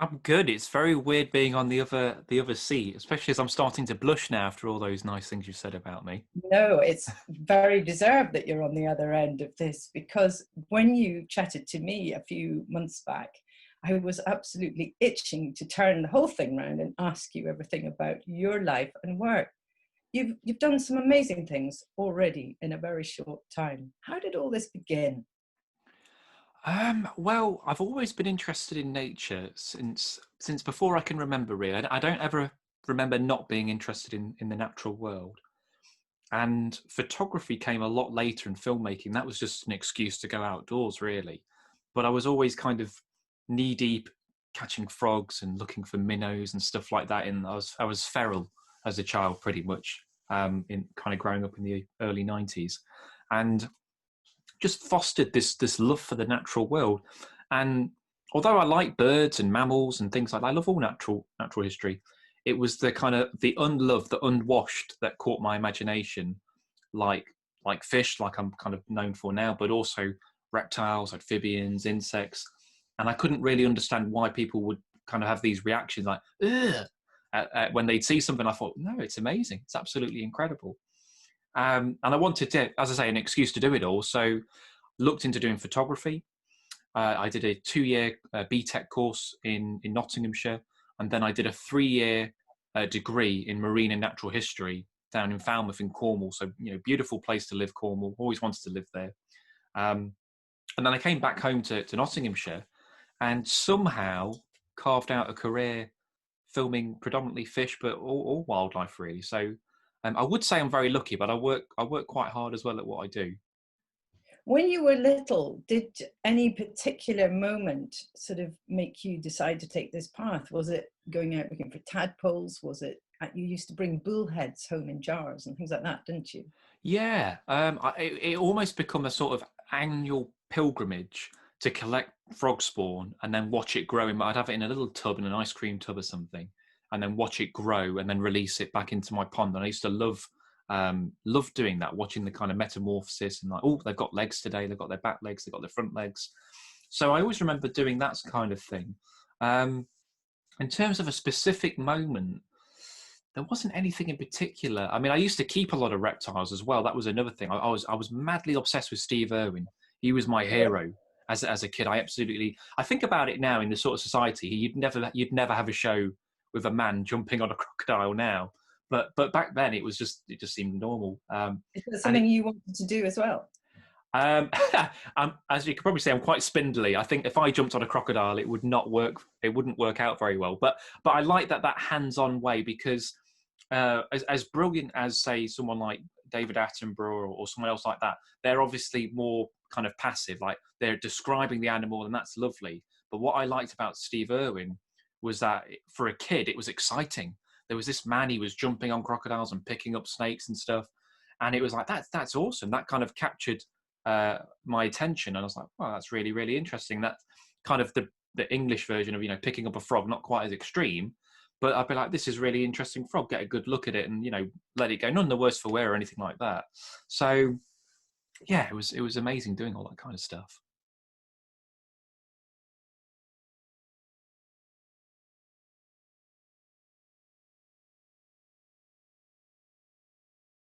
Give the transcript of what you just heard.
I'm good. It's very weird being on the other seat, especially as I'm starting to blush now after all those nice things you've said about me. No, it's very deserved that you're on the other end of this because when you chatted to me a few months back, I was absolutely itching to turn the whole thing round and ask you everything about your life and work. You've done some amazing things already in a very short time. How did all this begin? Well, I've always been interested in nature since before I can remember. Really, I don't ever remember not being interested in the natural world. And photography came a lot later in filmmaking. That was just an excuse to go outdoors, really. But I was always kind of knee deep catching frogs and looking for minnows and stuff like that. And I was feral as a child, pretty much, in kind of growing up in the early '90s, and just fostered this love for the natural world. And although I like birds and mammals and things like that, I love all natural history. It was the kind of the unloved, the unwashed that caught my imagination, like like fish, like I'm kind of known for now, but also reptiles, amphibians, insects. And I couldn't really understand why people would kind of have these reactions like, ugh, when they'd see something. I thought, no, it's amazing. It's absolutely incredible. And I wanted to, as I say, an excuse to do it all. So looked into doing photography. I did a 2-year BTEC course in Nottinghamshire, and then I did a 3-year degree in marine and natural history down in Falmouth in Cornwall. So, beautiful place to live, Cornwall. Always wanted to live there. Um, and then I came back home to Nottinghamshire and somehow carved out a career filming predominantly fish, but all wildlife really. So I would say I'm very lucky, but I work quite hard as well at what I do. When you were little, did any particular moment sort of make you decide to take this path? Was it going out looking for tadpoles? Was it you used to bring bullheads home in jars and things like that, didn't you? Yeah, it almost become a sort of annual pilgrimage to collect frog spawn and then watch it grow. I'd have it in a little tub, in an ice cream tub or something, and then watch it grow and then release it back into my pond. And I used to love doing that, watching the kind of metamorphosis and like, oh, they've got legs today, they've got their back legs, they've got their front legs. So I always remember doing that kind of thing. Um, in terms of a specific moment, there wasn't anything in particular. I mean, I used to keep a lot of reptiles as well. That was another thing. I was madly obsessed with Steve Irwin. He was my hero as a kid. I think about it now in this sort of society. You'd never have a show with a man jumping on a crocodile now. But back then it just seemed normal. Is that And something you wanted to do as well? um, as you can probably say, I'm quite spindly. I think if I jumped on a crocodile, it would not work. It wouldn't work out very well. But I like that hands-on way because as brilliant as say someone like David Attenborough or someone else like that, they're obviously more kind of passive. Like they're describing the animal, and that's lovely. But what I liked about Steve Irwin was that for a kid, it was exciting. There was this man, he was jumping on crocodiles and picking up snakes and stuff, and it was like that's awesome. That kind of captured my attention, and I was like, wow, that's really really interesting. That kind of the English version of picking up a frog, not quite as extreme, but I'd be like, this is really interesting frog. Get a good look at it, and let it go. None the worse for wear or anything like that. So yeah, it was amazing doing all that kind of stuff.